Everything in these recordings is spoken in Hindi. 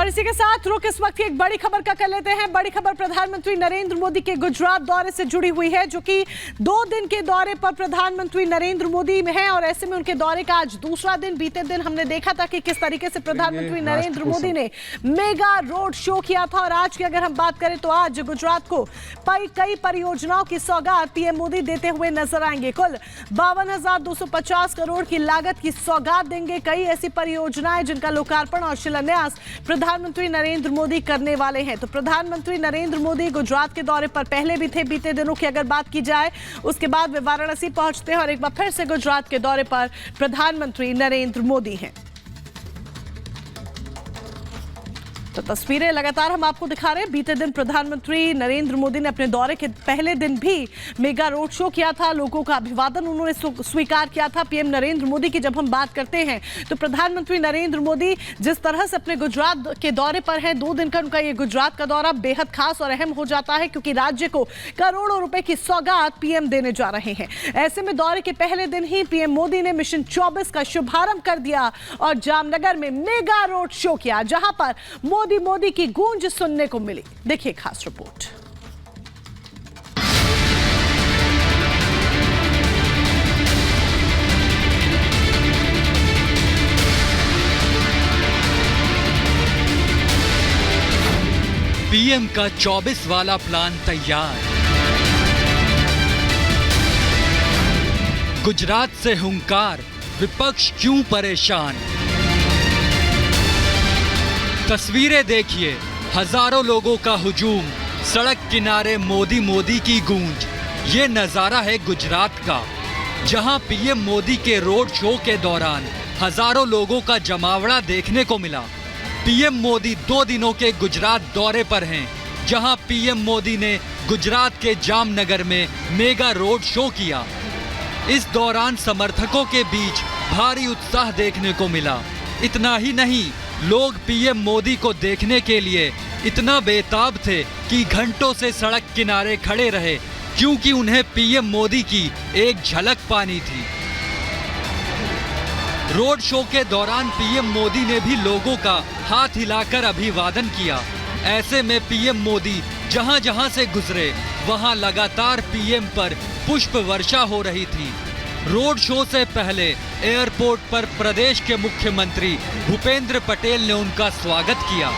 और इसी के साथ रुक इस वक्त की एक बड़ी खबर का कर लेते हैं। बड़ी खबर प्रधानमंत्री नरेंद्र मोदी के गुजरात दौरे से जुड़ी हुई है, जो कि 2 दिन के दौरे पर प्रधानमंत्री नरेंद्र मोदी में है। और ऐसे में उनके दौरे का आज दूसरा दिन। बीते दिन हमने देखा था कि किस तरीके से प्रधानमंत्री नरेंद्र मोदी ने मेगा रोड शो किया था। और आज की अगर हम बात करें तो आज गुजरात को कई परियोजनाओं की सौगात पीएम मोदी देते हुए नजर आएंगे। कुल 52,250 करोड़ की लागत की सौगात देंगे। कई ऐसी परियोजनाएं जिनका लोकार्पण और शिलान्यास प्रधानमंत्री नरेंद्र मोदी करने वाले हैं। तो प्रधानमंत्री नरेंद्र मोदी गुजरात के दौरे पर पहले भी थे। बीते दिनों की अगर बात की जाए, उसके बाद वे वाराणसी पहुंचते हैं और एक बार फिर से गुजरात के दौरे पर प्रधानमंत्री नरेंद्र मोदी हैं। तो तस्वीरें लगातार हम आपको दिखा रहे हैं। बीते दिन प्रधानमंत्री नरेंद्र मोदी ने अपने दौरे के पहले दिन भी मेगा रोड शो किया था। लोगों का अभिवादन उन्होंने स्वीकार किया था। पीएम नरेंद्र मोदी की जब हम बात करते हैं तो प्रधानमंत्री नरेंद्र मोदी जिस तरह से अपने गुजरात के दौरे पर हैं, 2 दिन का उनका ये गुजरात का दौरा बेहद खास और अहम हो जाता है, क्योंकि राज्य को करोड़ों रुपए की सौगात पीएम देने जा रहे हैं। ऐसे में दौरे के पहले दिन ही पीएम मोदी ने मिशन 24 का शुभारंभ कर दिया और जामनगर में मेगा रोड शो किया, जहां पर मोदी की गूंज सुनने को मिली। देखिए खास रिपोर्ट। पीएम का 24 वाला प्लान तैयार। गुजरात से हुंकार, विपक्ष क्यों परेशान। तस्वीरें देखिए, हजारों लोगों का हुजूम, सड़क किनारे मोदी मोदी की गूंज। ये नजारा है गुजरात का, जहां पीएम मोदी के रोड शो के दौरान हजारों लोगों का जमावड़ा देखने को मिला। पीएम मोदी 2 दिनों के गुजरात दौरे पर हैं, जहां पीएम मोदी ने गुजरात के जामनगर में मेगा रोड शो किया। इस दौरान समर्थकों के बीच भारी उत्साह देखने को मिला। इतना ही नहीं, लोग पीएम मोदी को देखने के लिए इतना बेताब थे कि घंटों से सड़क किनारे खड़े रहे, क्योंकि उन्हें पीएम मोदी की एक झलक पानी थी। रोड शो के दौरान पीएम मोदी ने भी लोगों का हाथ हिलाकर अभिवादन किया। ऐसे में पीएम मोदी जहां जहां से गुजरे, वहां लगातार पीएम पर पुष्प वर्षा हो रही थी। रोड शो से पहले एयरपोर्ट पर प्रदेश के मुख्यमंत्री भूपेंद्र पटेल ने उनका स्वागत किया।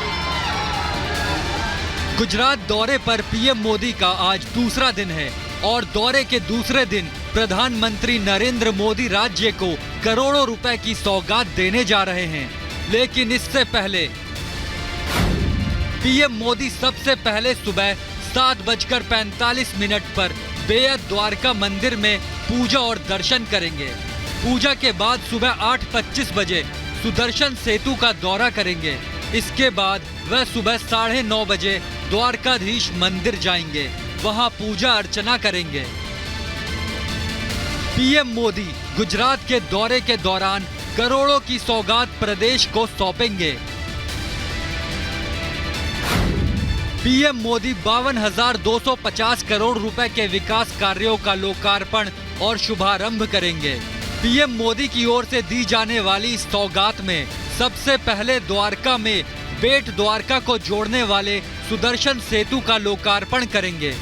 गुजरात दौरे पर पीएम मोदी का आज दूसरा दिन है और दौरे के दूसरे दिन प्रधानमंत्री नरेंद्र मोदी राज्य को करोड़ों रुपए की सौगात देने जा रहे हैं। लेकिन इससे पहले पीएम मोदी सबसे पहले सुबह 7:45 पर बेहद द्वारका मंदिर में पूजा और दर्शन करेंगे। पूजा के बाद सुबह 8:25 बजे सुदर्शन सेतु का दौरा करेंगे। इसके बाद वह सुबह 9:30 बजे द्वारकाधीश मंदिर जाएंगे, वहां पूजा अर्चना करेंगे। पीएम मोदी गुजरात के दौरे के दौरान करोड़ों की सौगात प्रदेश को सौंपेंगे। पीएम मोदी 52,250 करोड़ रुपए के विकास कार्यों का लोकार्पण और शुभारंभ करेंगे। पीएम मोदी की ओर से दी जाने वाली इस सौगात में सबसे पहले द्वारका में बेट द्वारका को जोड़ने वाले सुदर्शन सेतु का लोकार्पण करेंगे।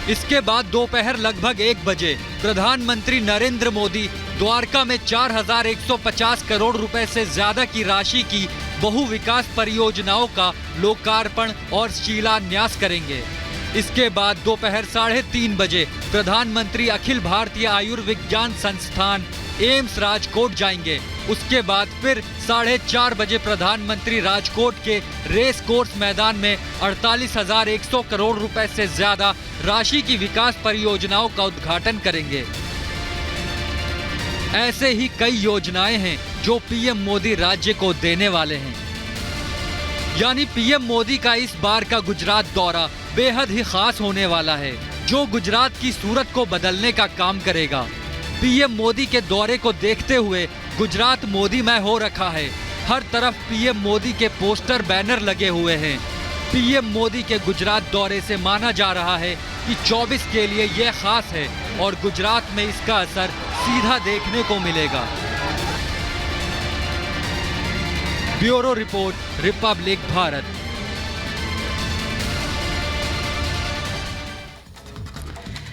इसके बाद दोपहर लगभग 1 बजे प्रधानमंत्री नरेंद्र मोदी द्वारका में 4,150 करोड़ रुपए से ज्यादा की राशि की बहु विकास परियोजनाओं का लोकार्पण और शिलान्यास करेंगे। इसके बाद दोपहर 3:30 बजे प्रधानमंत्री अखिल भारतीय आयुर्विज्ञान संस्थान एम्स राजकोट जाएंगे। उसके बाद फिर 4:30 बजे प्रधानमंत्री राजकोट के रेस कोर्स मैदान में 48,100 करोड़ रुपए से ज्यादा राशि की विकास परियोजनाओं का उद्घाटन करेंगे। ऐसे ही कई योजनाएं हैं जो पीएम मोदी राज्य को देने वाले हैं। यानी पीएम मोदी का इस बार का गुजरात दौरा बेहद ही खास होने वाला है, जो गुजरात की सूरत को बदलने का काम करेगा। पीएम मोदी के दौरे को देखते हुए गुजरात मोदीमय हो रखा है। हर तरफ पीएम मोदी के पोस्टर बैनर लगे हुए हैं। पीएम मोदी के गुजरात दौरे से माना जा रहा है कि 24 के लिए यह खास है और गुजरात में इसका असर सीधा देखने को मिलेगा। Bureau report, Republic Bharat.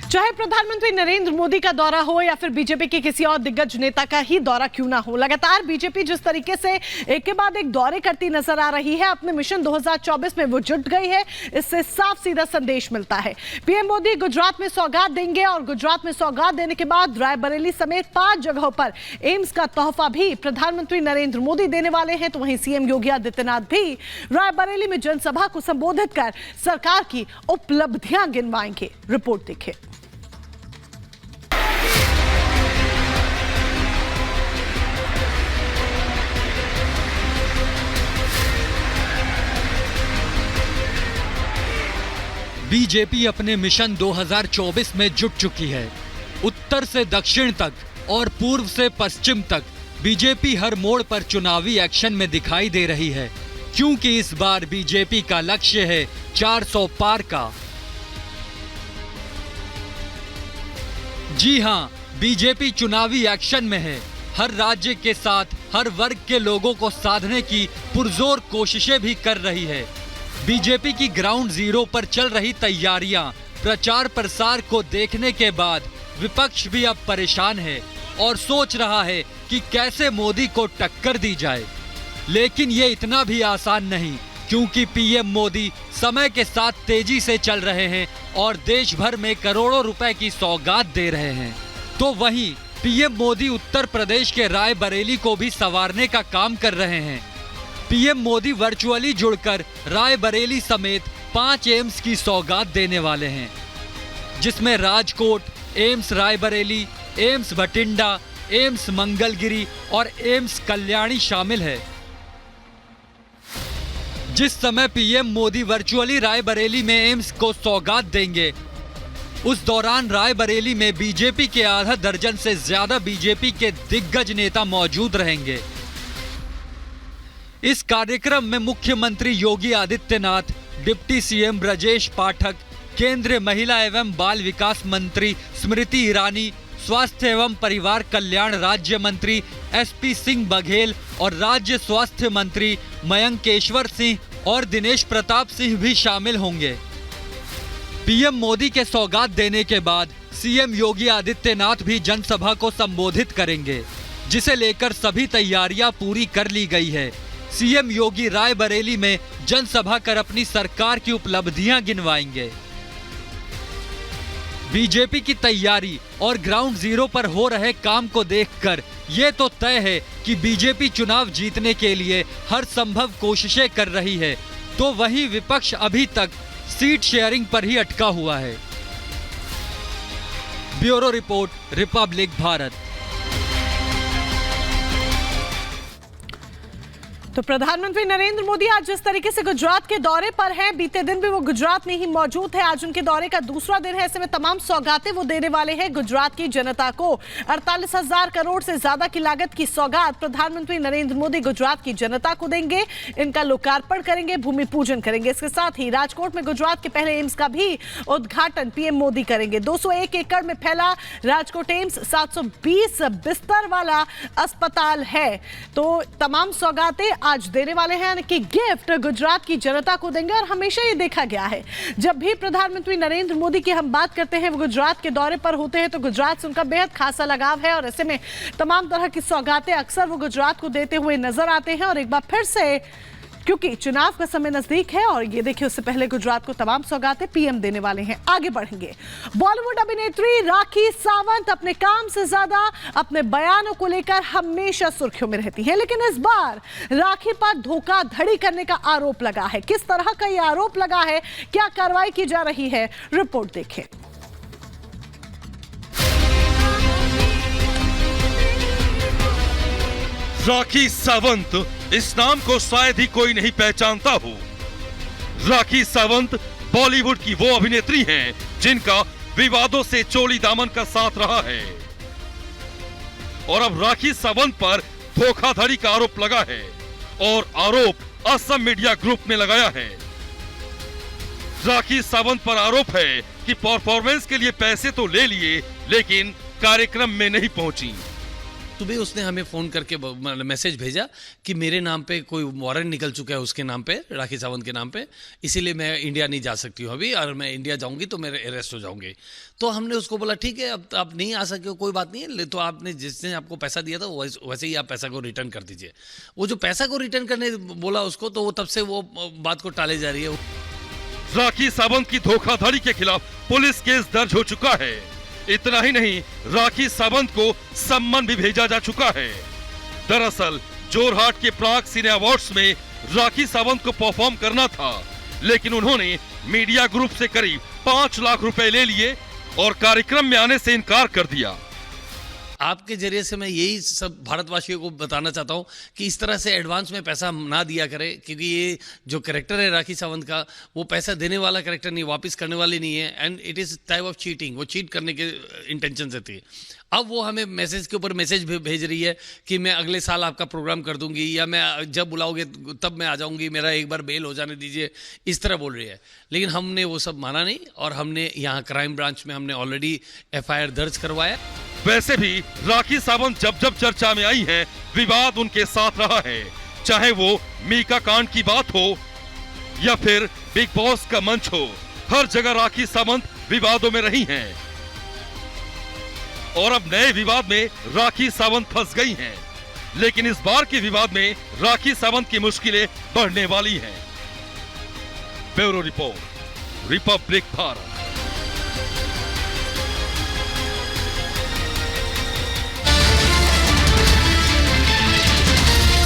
चाहे प्रधानमंत्री नरेंद्र मोदी का दौरा हो या फिर बीजेपी के किसी और दिग्गज नेता का ही दौरा क्यों ना हो, लगातार बीजेपी जिस तरीके से एक के बाद एक दौरे करती नजर आ रही है, अपने मिशन 2024 में वो जुट गई है। इससे साफ सीधा संदेश मिलता है। पीएम मोदी गुजरात में सौगात देंगे और गुजरात में सौगात देने के बाद रायबरेली समेत 5 जगहों पर एम्स का तोहफा भी प्रधानमंत्री नरेंद्र मोदी देने वाले हैं। तो वहीं सीएम योगी आदित्यनाथ भी रायबरेली में जनसभा को संबोधित कर सरकार की उपलब्धियां गिनवाएंगे। रिपोर्ट देखिए। बीजेपी अपने मिशन 2024 में जुट चुकी है। उत्तर से दक्षिण तक और पूर्व से पश्चिम तक बीजेपी हर मोड़ पर चुनावी एक्शन में दिखाई दे रही है, क्योंकि इस बार बीजेपी का लक्ष्य है 400 पार का। जी हां, बीजेपी चुनावी एक्शन में है। हर राज्य के साथ हर वर्ग के लोगों को साधने की पुरजोर कोशिशें भी कर रही है। बीजेपी की ग्राउंड जीरो पर चल रही तैयारियां, प्रचार प्रसार को देखने के बाद विपक्ष भी अब परेशान है और सोच रहा है कि कैसे मोदी को टक्कर दी जाए। लेकिन ये इतना भी आसान नहीं, क्योंकि पीएम मोदी समय के साथ तेजी से चल रहे हैं और देश भर में करोड़ों रुपए की सौगात दे रहे हैं। तो वहीं पीएम मोदी उत्तर प्रदेश के रायबरेली को भी संवारने का काम कर रहे हैं। पीएम मोदी वर्चुअली जुड़कर रायबरेली समेत 5 एम्स की सौगात देने वाले हैं, जिसमें Rajkot, AIIMS Raebareli, AIIMS Bathinda, AIIMS Mangalagiri और एम्स कल्याणी शामिल है। जिस समय पीएम मोदी वर्चुअली रायबरेली में एम्स को सौगात देंगे, उस दौरान रायबरेली में बीजेपी के आधा दर्जन से ज्यादा बीजेपी के दिग्गज नेता मौजूद रहेंगे। इस कार्यक्रम में मुख्यमंत्री योगी आदित्यनाथ, डिप्टी सीएम ब्रजेश पाठक, केंद्रीय महिला एवं बाल विकास मंत्री स्मृति ईरानी, स्वास्थ्य एवं परिवार कल्याण राज्य मंत्री एसपी सिंह बघेल और राज्य स्वास्थ्य मंत्री मयंकेश्वर सिंह और दिनेश प्रताप सिंह भी शामिल होंगे। पीएम मोदी के सौगात देने के बाद सीएम योगी आदित्यनाथ भी जनसभा को संबोधित करेंगे, जिसे लेकर सभी तैयारियां पूरी कर ली गई है। सीएम योगी रायबरेली में जनसभा कर अपनी सरकार की उपलब्धियां गिनवाएंगे। बीजेपी की तैयारी और ग्राउंड जीरो पर हो रहे काम को देखकर ये तो तय है कि बीजेपी चुनाव जीतने के लिए हर संभव कोशिशें कर रही है। तो वहीं विपक्ष अभी तक सीट शेयरिंग पर ही अटका हुआ है। Bureau report, Republic Bharat. तो प्रधानमंत्री नरेंद्र मोदी आज जिस तरीके से गुजरात के दौरे पर हैं, बीते दिन भी वो गुजरात में ही मौजूद है। आज उनके दौरे का दूसरा दिन है। ऐसे में तमाम सौगातें वो देने वाले हैं गुजरात की जनता को। 48,000 करोड़ से ज्यादा की लागत की सौगात प्रधानमंत्री नरेंद्र मोदी गुजरात की जनता को देंगे। इनका लोकार्पण करेंगे, भूमि पूजन करेंगे। इसके साथ ही राजकोट में गुजरात के पहले एम्स का भी उद्घाटन पीएम मोदी करेंगे। 201 एकड़ में फैला राजकोट एम्स 720 बिस्तर वाला अस्पताल है। तो तमाम सौगातें आज देने वाले हैं कि गिफ्ट गुजरात की जनता को देंगे। और हमेशा ये देखा गया है, जब भी प्रधानमंत्री नरेंद्र मोदी की हम बात करते हैं, वो गुजरात के दौरे पर होते हैं, तो गुजरात से उनका बेहद खासा लगाव है। और ऐसे में तमाम तरह की सौगातें अक्सर वो गुजरात को देते हुए नजर आते हैं। और एक बार फिर से, क्योंकि चुनाव का समय नजदीक है, और ये देखिए उससे पहले गुजरात को तमाम सौगातें पीएम देने वाले हैं। आगे बढ़ेंगे। बॉलीवुड अभिनेत्री राखी सावंत अपने काम से ज्यादा अपने बयानों को लेकर हमेशा सुर्खियों में रहती हैं, लेकिन इस बार राखी पर धोखाधड़ी करने का आरोप लगा है। किस तरह का ये आरोप लगा है, क्या कार्रवाई की जा रही है, रिपोर्ट देखें। राखी सावंत, इस नाम को शायद ही कोई नहीं पहचानता हो। राखी सावंत बॉलीवुड की वो अभिनेत्री हैं जिनका विवादों से चोली दामन का साथ रहा है, और अब राखी सावंत पर धोखाधड़ी का आरोप लगा है, और आरोप असम मीडिया ग्रुप ने लगाया है। राखी सावंत पर आरोप है कि परफॉर्मेंस के लिए पैसे तो ले लिए, लेकिन कार्यक्रम में नहीं पहुंची। सुबह उसने हमें फ़ोन करके मैसेज भेजा कि मेरे नाम पे कोई वारंट निकल चुका है उसके नाम पे, राखी सावंत के नाम पे, इसीलिए मैं इंडिया नहीं जा सकती हूँ अभी, और मैं इंडिया जाऊँगी तो मेरे अरेस्ट हो जाऊँगी। तो हमने उसको बोला ठीक है, अब आप नहीं आ सके हो, कोई बात नहीं है, तो आपने जिसने आपको पैसा दिया था वैसे ही आप पैसा को रिटर्न कर दीजिए। वो जो पैसा को रिटर्न करने बोला उसको, तो वो तब से वो बात को टाले जा रही है। राखी सावंत की धोखाधड़ी के खिलाफ पुलिस केस दर्ज हो चुका है। इतना ही नहीं, राखी सावंत को सम्मन भी भेजा जा चुका है। दरअसल जोरहाट के प्राग सिने अवार्ड्स में राखी सावंत को परफॉर्म करना था, लेकिन उन्होंने मीडिया ग्रुप से करीब 5 लाख रुपए ले लिए और कार्यक्रम में आने से इनकार कर दिया। आपके जरिए से मैं यही सब भारतवासियों को बताना चाहता हूँ कि इस तरह से एडवांस में पैसा ना दिया करे, क्योंकि ये जो कैरेक्टर है राखी सावंत का, वो पैसा देने वाला कैरेक्टर नहीं, वापस करने वाली नहीं है, and it is type of cheating. वो चीट करने के इंटेंशन से थी। अब वो हमें मैसेज के ऊपर मैसेज भेज रही है कि मैं अगले साल आपका प्रोग्राम कर दूंगी, या मैं जब बुलाओगे तब मैं आ जाऊंगी, मेरा एक बार बेल हो जाने दीजिए, इस तरह बोल रही है। लेकिन हमने वो सब माना नहीं, और हमने यहाँ क्राइम ब्रांच में हमने ऑलरेडी FIR दर्ज करवाया। वैसे भी राखी सावंत जब जब चर्चा में आई हैं, विवाद उनके साथ रहा है। चाहे वो मीका कांड की बात हो या फिर बिग बॉस का मंच हो, हर जगह राखी सावंत विवादों में रही हैं। और अब नए विवाद में राखी सावंत फंस गई हैं। लेकिन इस बार के विवाद में राखी सावंत की मुश्किलें बढ़ने वाली हैं। Bureau report, Republic Bharat.